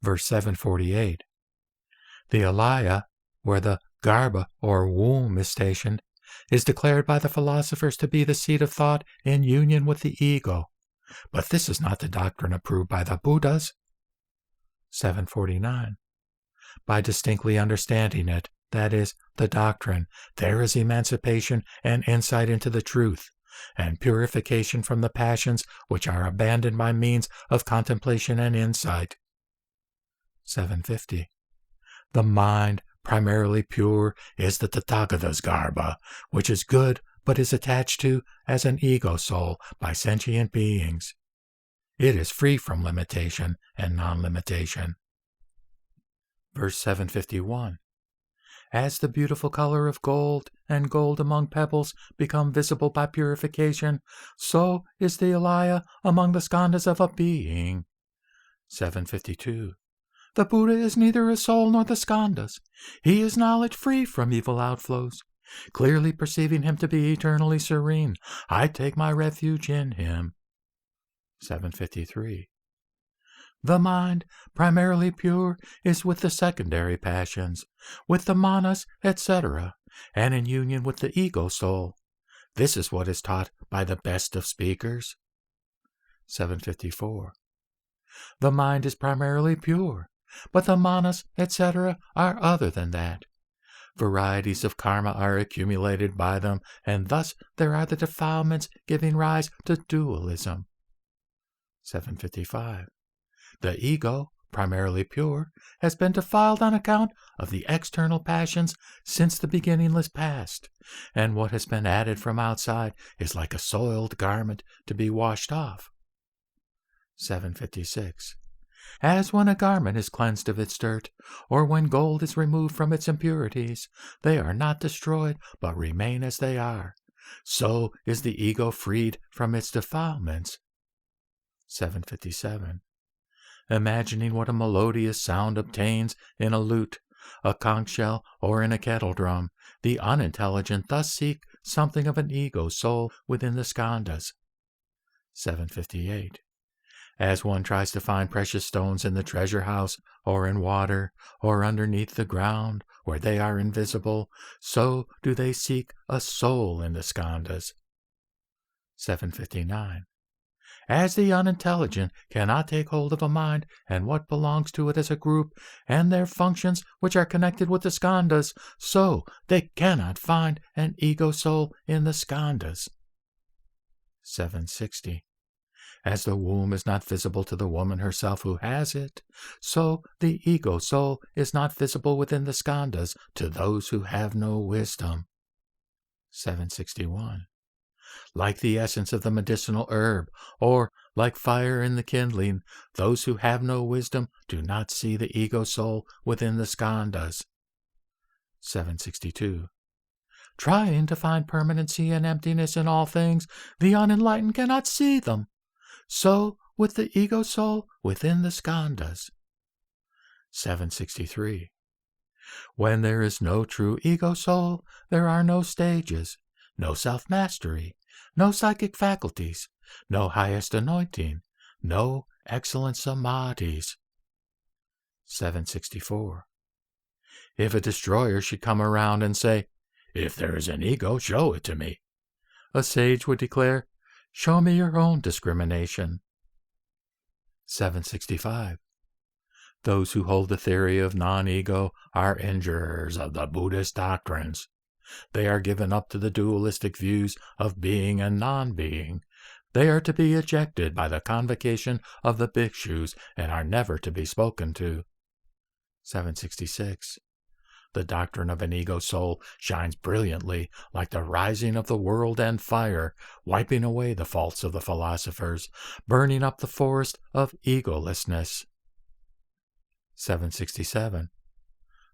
Verse 748. The alaya, where the garbha or womb is stationed, is declared by the philosophers to be the seat of thought in union with the ego. But this is not the doctrine approved by the Buddhas. 749. By distinctly understanding it, that is, the doctrine, there is emancipation and insight into the truth, and purification from the passions which are abandoned by means of contemplation and insight. 750. The mind, primarily pure, is the Tathagata's garbha, which is good but is attached to as an ego soul by sentient beings. It is free from limitation and non-limitation. Verse 751. As the beautiful color of gold and gold among pebbles become visible by purification, so is the alaya among the skandhas of a being. 752. The Buddha is neither a soul nor the skandhas. He is knowledge free from evil outflows. Clearly perceiving him to be eternally serene, I take my refuge in him. 753. The mind, primarily pure, is with the secondary passions, with the manas, etc., and in union with the ego soul. This is what is taught by the best of speakers. 754. The mind is primarily pure, but the manas, etc., are other than that. Varieties of karma are accumulated by them, and thus there are the defilements giving rise to dualism. 755. The ego, primarily pure, has been defiled on account of the external passions since the beginningless past, and what has been added from outside is like a soiled garment to be washed off. 756. As when a garment is cleansed of its dirt, or when gold is removed from its impurities, they are not destroyed, but remain as they are. So is the ego freed from its defilements. 757. Imagining what a melodious sound obtains in a lute, a conch shell, or in a kettle drum, the unintelligent thus seek something of an ego soul within the skandhas. 758. As one tries to find precious stones in the treasure house, or in water, or underneath the ground, where they are invisible, so do they seek a soul in the skandhas. 759. As the unintelligent cannot take hold of a mind and what belongs to it as a group, and their functions which are connected with the skandhas, so they cannot find an ego soul in the skandhas. 760. As the womb is not visible to the woman herself who has it, so the ego soul is not visible within the skandhas to those who have no wisdom. 761. Like the essence of the medicinal herb, or like fire in the kindling, those who have no wisdom do not see the ego soul within the skandhas. 762. Trying to find permanency and emptiness in all things, the unenlightened cannot see them. So with the ego soul within the skandhas. 763. When there is no true ego soul, there are no stages, no self-mastery, no psychic faculties, no highest anointing, no excellent samadhis. 764. If a destroyer should come around and say, "If there is an ego, show it to me," a sage would declare, "Show me your own discrimination." 765. Those who hold the theory of non-ego are injurers of the Buddhist doctrines. They are given up to the dualistic views of being and non-being. They are to be ejected by the convocation of the bhikshus and are never to be spoken to. 766. The doctrine of an ego soul shines brilliantly like the rising of the world and fire, wiping away the faults of the philosophers, burning up the forest of egolessness. 767.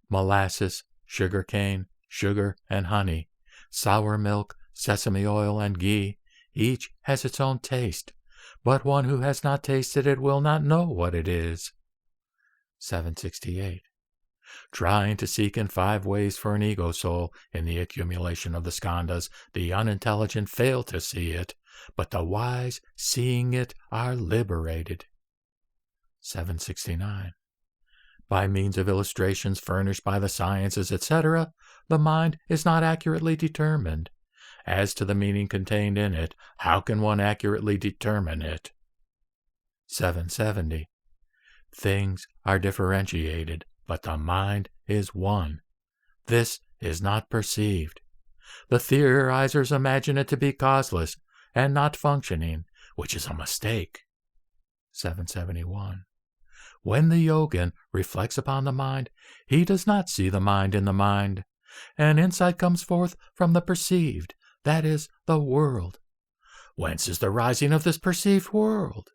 Molasses, sugar cane, sugar and honey, sour milk, sesame oil and ghee, each has its own taste, but one who has not tasted it will not know what it is. 768. Trying to seek in 5 ways for an ego soul in the accumulation of the skandhas, the unintelligent fail to see it, but the wise, seeing it, are liberated. 769. By means of illustrations furnished by the sciences, etc., the mind is not accurately determined. As to the meaning contained in it, how can one accurately determine it? 770. Things are differentiated, but the mind is one. This is not perceived. The theorizers imagine it to be causeless and not functioning, which is a mistake. 771. When the yogin reflects upon the mind, he does not see the mind in the mind. An insight comes forth from the perceived, that is, the world. Whence is the rising of this perceived world?